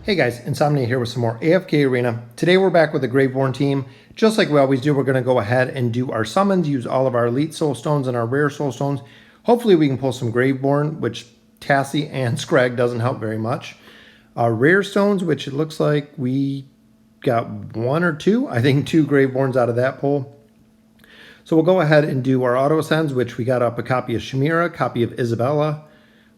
Hey guys, Insomnia here with some more AFK Arena. Today we're back with the GRAVEBORN team. Just like we always do, we're going to go ahead and do our summons, use all of our elite soul stones and our rare soul stones. Hopefully we can pull some GRAVEBORN, which Tassie and Scrag doesn't help very much. Rare stones, which it looks like we got one or two. I think two GRAVEBORNs out of that pull. So we'll go ahead and do our auto ascends, which we got up a copy of Shamira, a copy of Isabella,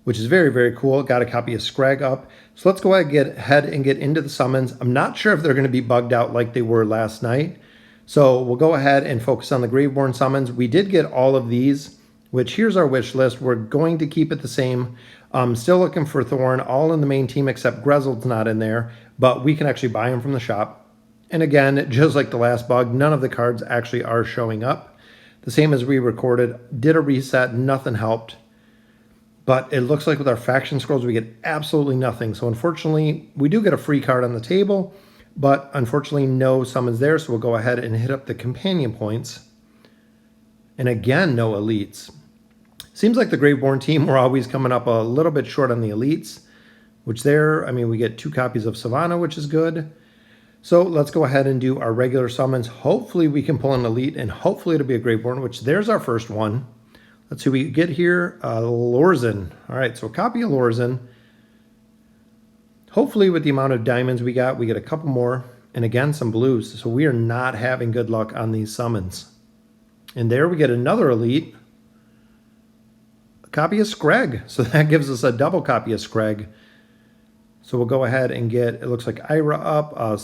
which is very, very cool. Got a copy of Scrag up. So let's go ahead and get into the summons. I'm not sure if they're going to be bugged out like they were last night. So we'll go ahead and focus on the GRAVEBORN summons. We did get all of these, which here's our wish list. We're going to keep it the same. Still looking for Thorn, all in the main team except Grezeld's not in there, but we can actually buy him from the shop. And again, just like the last bug, none of the cards actually are showing up. The same as we recorded, did a reset, nothing helped. But it looks like with our faction scrolls, we get absolutely nothing. So unfortunately, we do get a free card on the table, but unfortunately no summons there. So we'll go ahead and hit up the companion points. And again, no elites. Seems like the GRAVEBORN team, we're always coming up a little bit short on the elites, which there, I mean, we get 2 copies of Savannah, which is good. So let's go ahead and do our regular summons. Hopefully we can pull an elite, and hopefully it'll be a GRAVEBORN, which there's our first one. Let's see what we get here. Lorzen. All right, so a copy of Lorzen. Hopefully with the amount of diamonds we get a couple more. And again, some blues. So we are not having good luck on these summons. And there we get another elite. A copy of Scrag. So that gives us a double copy of Scrag. So we'll go ahead and get, it looks like Ira up. All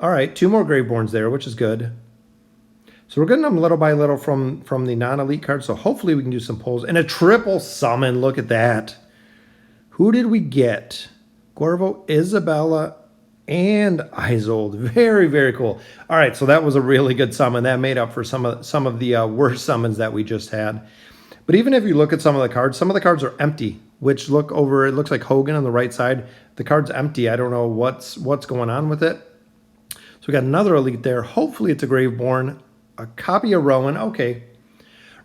right, 2 more GRAVEBORNs there, which is good. So we're getting them little by little from the non-elite cards. So hopefully we can do some pulls. And a triple summon. Look at that. Who did we get? Cuervo, Isabella, and Isolde. Very, very cool. All right, so that was a really good summon. That made up for some of the worst summons that we just had. But even if you look at some of the cards are empty, which it looks like Hogan on the right side. The card's empty. I don't know what's going on with it. So we got another elite there. Hopefully it's a GRAVEBORN. A copy of Rowan. Okay.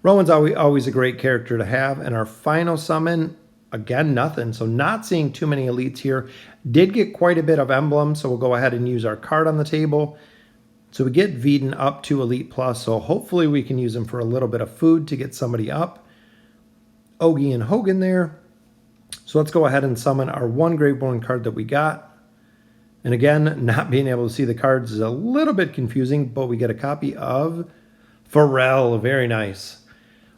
Rowan's always a great character to have. And our final summon, again, nothing. So not seeing too many elites here. Did get quite a bit of emblems, so we'll go ahead and use our card on the table. So we get Veden up to Elite Plus, so hopefully we can use him for a little bit of food to get somebody up. Ogie and Hogan there. So let's go ahead and summon our 1 GRAVEBORN card that we got. And again, not being able to see the cards is a little bit confusing, but we get a copy of Pharrell. Very nice.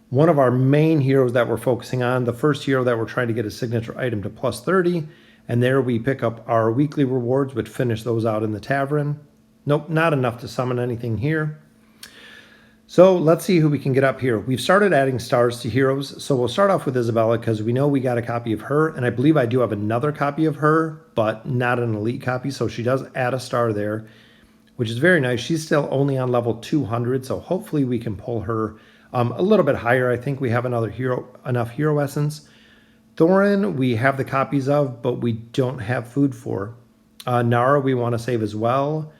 One of our main heroes that we're focusing on, the first hero that we're trying to get a signature item to plus 30. And there we pick up our weekly rewards, but finish those out in the tavern. Nope, not enough to summon anything here. So let's see who we can get up here. We've started adding stars to heroes. So we'll start off with Isabella because we know we got a copy of her. And I believe I do have another copy of her, but not an elite copy. So she does add a star there, which is very nice. She's still only on level 200. So hopefully we can pull her a little bit higher. I think we have enough hero essence. Thorin, we have the copies of, but we don't have food for. Nara, we want to save as well.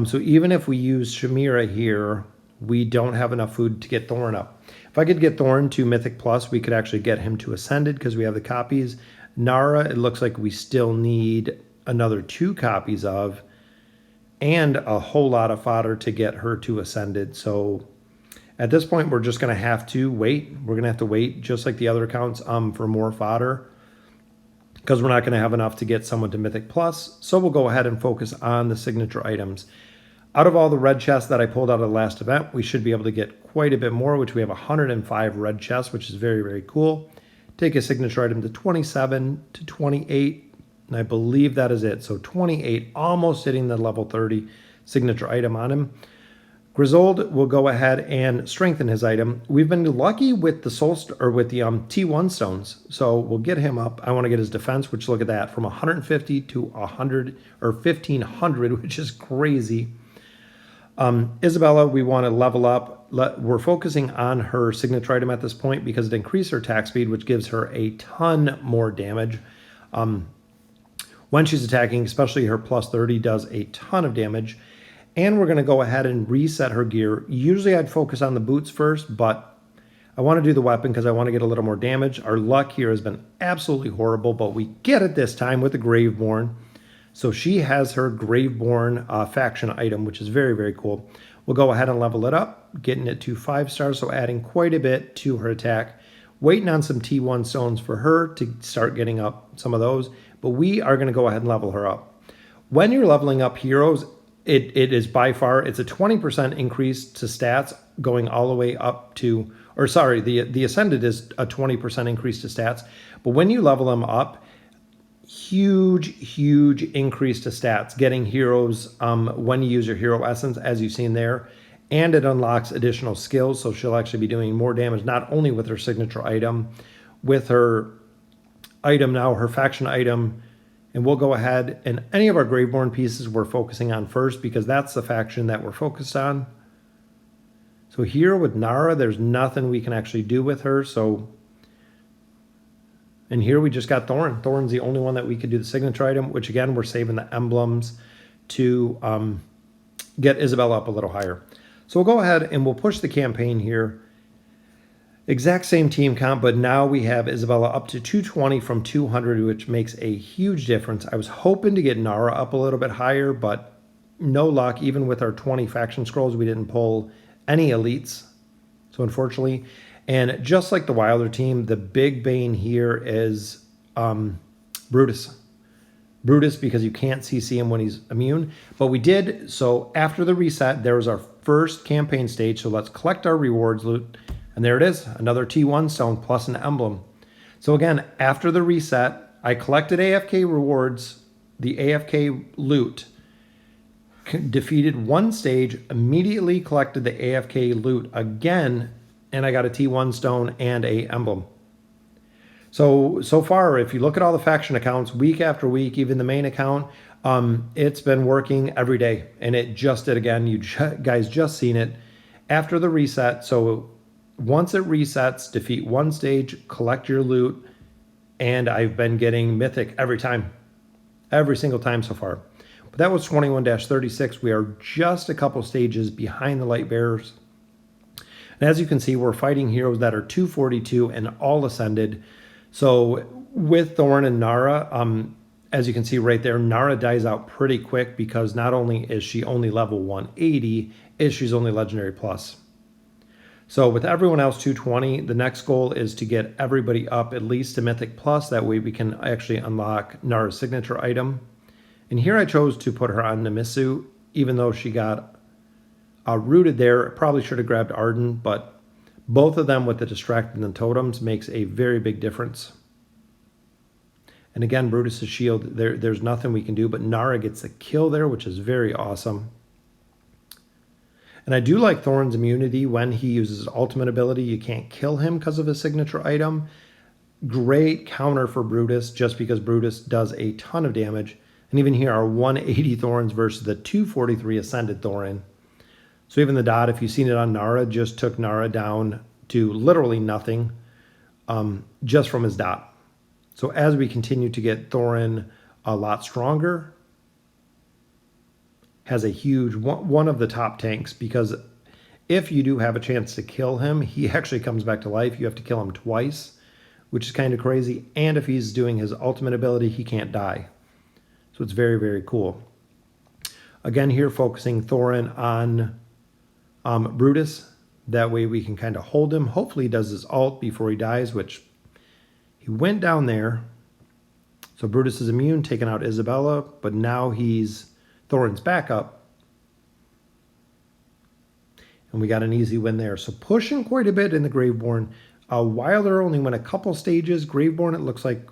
So even if we use Shamira here, we don't have enough food to get Thorin up. If I could get Thorin to Mythic Plus, we could actually get him to Ascended because we have the copies. Nara, it looks like we still need another 2 copies of, and a whole lot of fodder to get her to Ascended. So at this point, we're just going to have to wait. We're going to have to wait, just like the other accounts, for more fodder because we're not going to have enough to get someone to Mythic Plus. So we'll go ahead and focus on the signature items. Out of all the red chests that I pulled out of the last event, we should be able to get quite a bit more, which we have 105 red chests, which is very, very cool. Take a signature item to 27 to 28, and I believe that is it. So 28, almost hitting the level 30 signature item on him. Grizzled will go ahead and strengthen his item. We've been lucky with the T1 stones, so we'll get him up. I want to get his defense, which look at that, from 150 to 100 or 1500, which is crazy. Isabella, we want to level up. We're focusing on her signature item at this point because it increased her attack speed, which gives her a ton more damage. When she's attacking, especially her plus 30 does a ton of damage. And we're going to go ahead and reset her gear. Usually I'd focus on the boots first, but I want to do the weapon because I want to get a little more damage. Our luck here has been absolutely horrible, but we get it this time with the Graveborn. So she has her Graveborn faction item, which is very, very cool. We'll go ahead and level it up, getting it to 5 stars, so adding quite a bit to her attack. Waiting on some T1 stones for her to start getting up some of those, but we are going to go ahead and level her up. When you're leveling up heroes, it is by far, it's a 20% increase to stats going all the way up to, or sorry, the Ascended is a 20% increase to stats, but when you level them up, huge increase to stats, getting heroes when you use your hero essence, as you've seen there, and it unlocks additional skills, so she'll actually be doing more damage, not only with her signature item, with her item now, her faction item, and we'll go ahead and any of our Graveborn pieces we're focusing on first because that's the faction that we're focused on. So here with Nara, there's nothing we can actually do with her, so... And here we just got Thorin. Thorin's the only one that we could do the signature item, which again, we're saving the emblems to get Isabella up a little higher. So we'll go ahead and we'll push the campaign here. Exact same team comp, but now we have Isabella up to 220 from 200, which makes a huge difference. I was hoping to get Nara up a little bit higher, but no luck. Even with our 20 faction scrolls, we didn't pull any elites. So unfortunately... And just like the Wilder team, the big bane here is Brutus. Brutus, because you can't CC him when he's immune. But we did, so after the reset, there was our first campaign stage. So let's collect our rewards loot. And there it is, another T1 stone plus an emblem. So again, after the reset, I collected AFK rewards, the AFK loot, defeated one stage, immediately collected the AFK loot again, and I got a T1 stone and a emblem. So far, if you look at all the faction accounts, week after week, even the main account, it's been working every day. And it just did again. You guys just seen it after the reset. So once it resets, defeat one stage, collect your loot, and I've been getting mythic every time. Every single time so far. But that was 21-36. We are just a couple stages behind the light bearers. And as you can see, we're fighting heroes that are 242 and all ascended. So with Thorin and Nara, as you can see right there, Nara dies out pretty quick because not only is she only level 180, she's only legendary plus. So with everyone else 220, the next goal is to get everybody up at least to mythic plus. That way we can actually unlock Nara's signature item. And here I chose to put her on Namisu, even though she got rooted there. Probably should have grabbed Arden, but both of them with the distracted and totems makes a very big difference. And again, Brutus's shield, there's nothing we can do, but Nara gets the kill there, which is very awesome. And I do like Thorin's immunity when he uses his ultimate ability. You can't kill him because of his signature item. Great counter for Brutus, just because Brutus does a ton of damage. And even here, our 180 Thorns versus the 243 Ascended Thorin. So even the dot, if you've seen it on Nara, just took Nara down to literally nothing just from his dot. So as we continue to get Thorin a lot stronger, has a huge, one of the top tanks, because if you do have a chance to kill him, he actually comes back to life. You have to kill him twice, which is kind of crazy. And if he's doing his ultimate ability, he can't die. So it's very, very cool. Again, here focusing Thorin on Brutus. That way we can kind of hold him. Hopefully he does his ult before he dies, which he went down there. So Brutus is immune, taking out Isabella, but now he's Thorin's backup. And we got an easy win there. So pushing quite a bit in the Graveborn. Wilder only went a couple stages. Graveborn, it looks like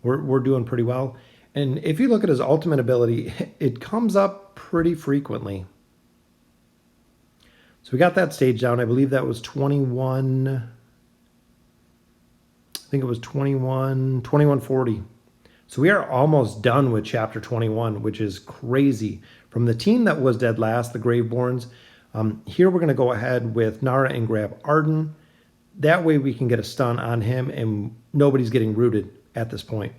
we're doing pretty well. And if you look at his ultimate ability, it comes up pretty frequently. So we got that stage down. I believe that was 21. I think it was 2140. So we are almost done with chapter 21, which is crazy. From the team that was dead last, the Graveborns, here we're going to go ahead with Nara and grab Arden. That way we can get a stun on him and nobody's getting rooted at this point.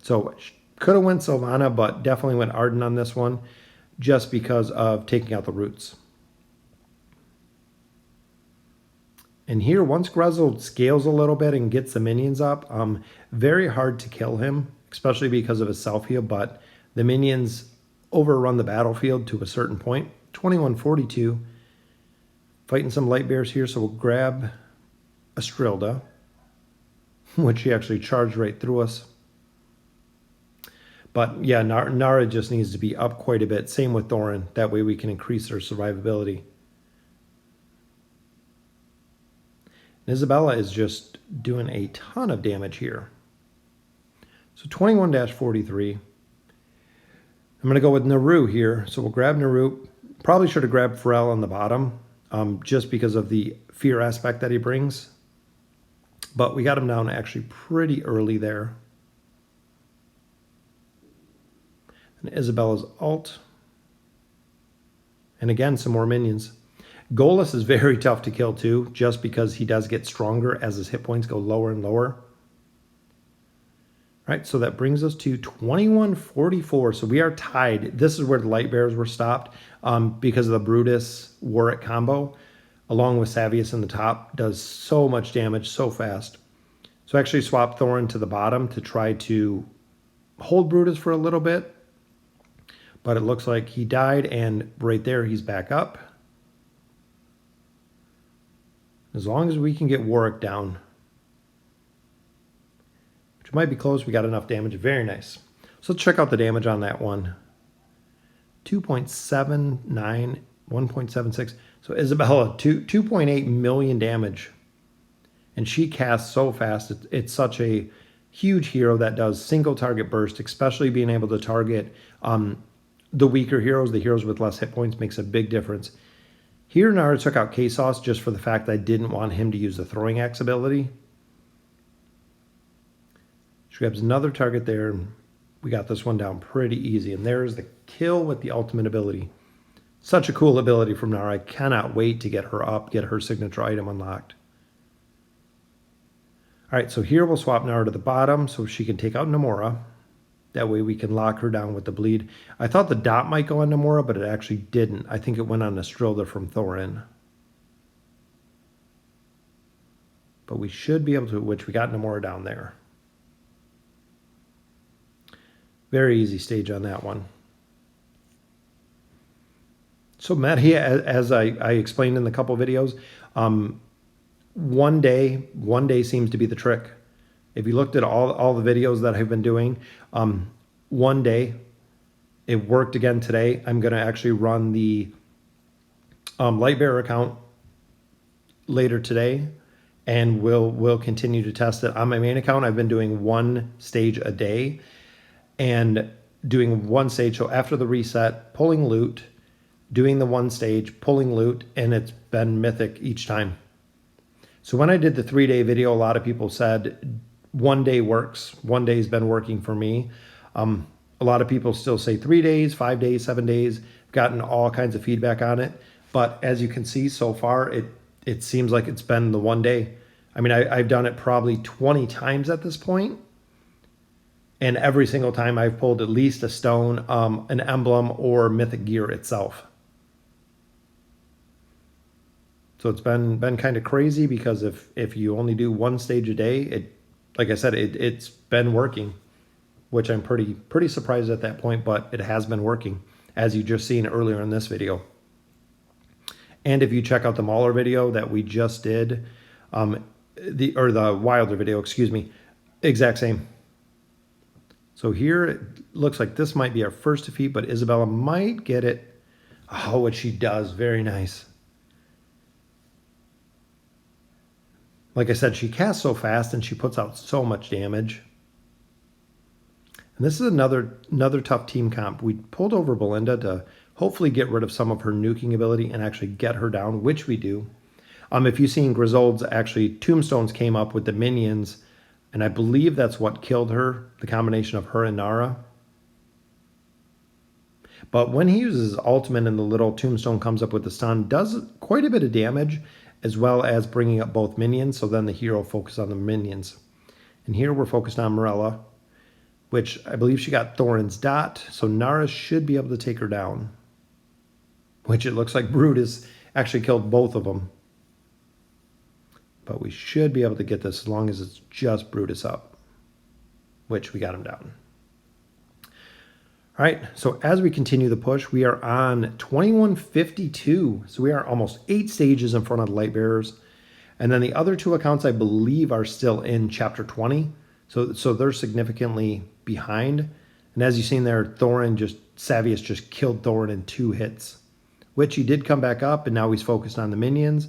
So could have went Sylvana, but definitely went Arden on this one just because of taking out the roots. And here, once Grezel scales a little bit and gets the minions up, very hard to kill him, especially because of his self-heal, but the minions overrun the battlefield to a certain point. 2142. Fighting some light bears here, so we'll grab Astrilda, which she actually charged right through us. But yeah, Nara just needs to be up quite a bit. Same with Thorin. That way we can increase her survivability. And Isabella is just doing a ton of damage here. So 21-43. I'm going to go with Naru here. So we'll grab Naru. Probably should have grabbed Pharrell on the bottom, just because of the fear aspect that he brings. But we got him down actually pretty early there. And Isabella's ult. And again, some more minions. Golas is very tough to kill too, just because he does get stronger as his hit points go lower and lower. All right, so that brings us to 21-44. So we are tied. This is where the light bears were stopped because of the Brutus Warwick combo, along with Savius in the top, does so much damage so fast. So I actually swapped Thorin to the bottom to try to hold Brutus for a little bit. But it looks like he died, and right there he's back up. As long as we can get Warwick down, which might be close, we got enough damage. Very nice. So let's check out the damage on that one. 2.79, 1.76. So Isabella, 2.8 million damage. And she casts so fast. It's such a huge hero that does single target burst, especially being able to target the weaker heroes, the heroes with less hit points, makes a big difference. Here, Nara took out K-Sauce just for the fact that I didn't want him to use the throwing axe ability. She grabs another target there, and we got this one down pretty easy. And there's the kill with the ultimate ability. Such a cool ability from Nara. I cannot wait to get her up, get her signature item unlocked. All right, so here we'll swap Nara to the bottom so she can take out Namora. That way we can lock her down with the bleed. I thought the dot might go on Namora, but it actually didn't. I think it went on Astrilda from Thorin. But we should be able to, which we got Namora down there. Very easy stage on that one. So Maddie, as I explained in the couple videos, one day seems to be the trick. If you looked at all the videos that I've been doing, one day, it worked again today. I'm going to actually run the Lightbearer account later today, and we'll continue to test it. On my main account, I've been doing one stage a day, and doing one stage. So after the reset, pulling loot, doing the one stage, pulling loot, and it's been mythic each time. So when I did the 3-day video, a lot of people said, one day works. One day's been working for me. A lot of people still say 3 days, 5 days, 7 days. I've gotten all kinds of feedback on it. But as you can see so far, it seems like it's been the one day. I mean, I've done it probably 20 times at this point. And every single time I've pulled at least a stone, an emblem, or mythic gear itself. So it's been kind of crazy because if you only do one stage a day, like I said, it's been working, which I'm pretty surprised at that point, but it has been working, as you just seen earlier in this video. And if you check out the Mauler video that we just did, the Wilder video, excuse me, exact same. So here it looks like this might be our first defeat, but Isabella might get it. Oh, what she does, very nice. Like I said, she casts so fast and she puts out so much damage. And this is another tough team comp. We pulled over Belinda to hopefully get rid of some of her nuking ability and actually get her down, which we do. If you've seen Griselda's, actually Tombstones came up with the minions, and I believe that's what killed her, the combination of her and Nara. But when he uses his ultimate and the little Tombstone comes up with the stun, does quite a bit of damage, as well as bringing up both minions, so then the hero focuses on the minions. And here we're focused on Morella, which I believe she got Thorin's dot, so Nara should be able to take her down. Which it looks like Brutus actually killed both of them. But we should be able to get this as long as it's just Brutus up, which we got him down. All right, so as we continue the push, we are on 2152. So we are almost 8 stages in front of the Light Bearers. And then the other 2 accounts, I believe, are still in Chapter 20. So they're significantly behind. And as you've seen there, Savius just killed Thorin in 2 hits, which he did come back up, and now he's focused on the minions.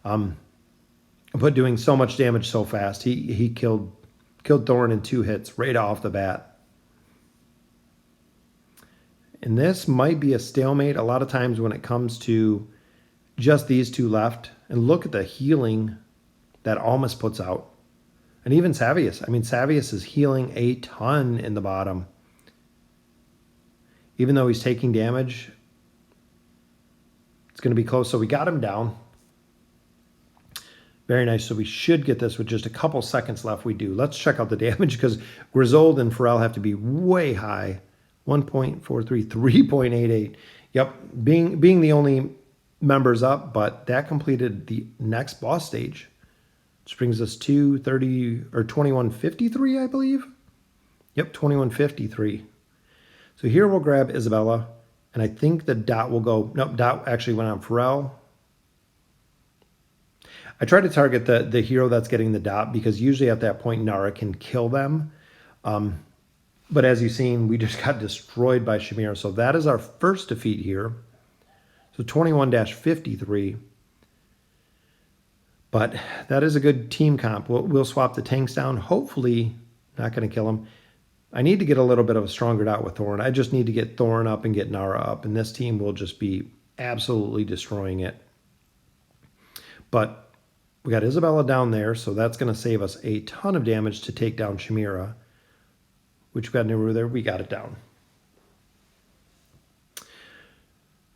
But doing so much damage so fast, he killed Thorin in 2 hits right off the bat. And this might be a stalemate a lot of times when it comes to just these 2 left. And look at the healing that Almas puts out. And even Savius. I mean, Savius is healing a ton in the bottom. Even though he's taking damage, it's going to be close. So we got him down. Very nice. So we should get this with just a couple seconds left. We do. Let's check out the damage because Grisolde and Pharrell have to be way high. 1.43, 3.88. Yep, being the only members up, but that completed the next boss stage, which brings us to 2153, I believe. Yep, 2153. So here we'll grab Isabella, and I think the dot will go. Nope, dot actually went on Pharrell. I try to target the hero that's getting the dot because usually at that point Nara can kill them. But as you've seen, we just got destroyed by Shamira. So that is our first defeat here. So 21-53. But that is a good team comp. We'll swap the tanks down. Hopefully, not going to kill him. I need to get a little bit of a stronger dot with Thorin. I just need to get Thorin up and get Nara up. And this team will just be absolutely destroying it. But we got Isabella down there. So that's going to save us a ton of damage to take down Shamira. Which we got Naru there. We got it down.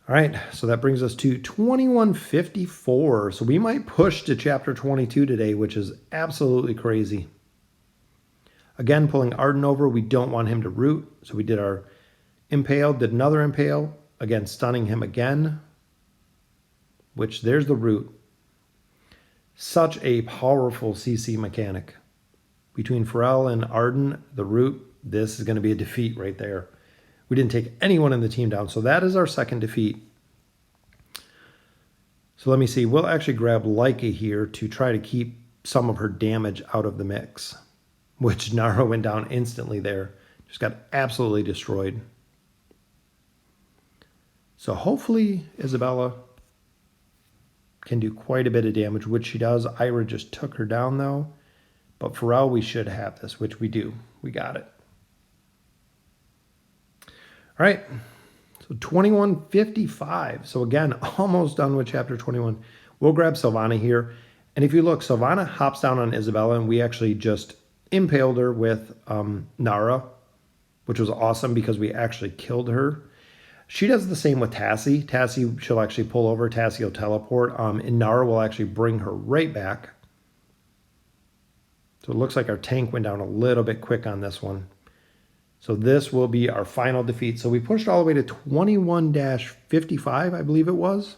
All right, so that brings us to 2154. So we might push to chapter 22 today, which is absolutely crazy. Again, pulling Arden over. We don't want him to root. So we did our impale, did another impale. Again, stunning him again. Which there's the root. Such a powerful CC mechanic. Between Pharrell and Arden, the root, this is going to be a defeat right there. We didn't take anyone in the team down. So that is our second defeat. So let me see. We'll actually grab Leica here to try to keep some of her damage out of the mix. Which Nara went down instantly there. Just got absolutely destroyed. So hopefully Isabella can do quite a bit of damage, which she does. Ira just took her down though. But Pharrell, we should have this, which we do. We got it. All right, so 2155. So again, almost done with chapter 21. We'll grab Sylvana here. And if you look, Sylvana hops down on Isabella, and we actually just impaled her with Nara, which was awesome because we actually killed her. She does the same with Tassie. Tassie, she'll actually pull over. Tassie will teleport, and Nara will actually bring her right back. So it looks like our tank went down a little bit quick on this one. So this will be our final defeat. So we pushed all the way to 21-55, I believe it was.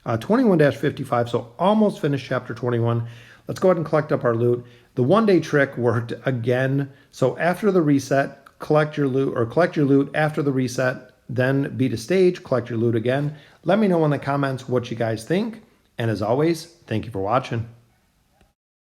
21-55, so almost finished chapter 21. Let's go ahead and collect up our loot. The one-day trick worked again. So after the reset, collect your loot after the reset, then beat a stage, collect your loot again. Let me know in the comments what you guys think. And as always, thank you for watching.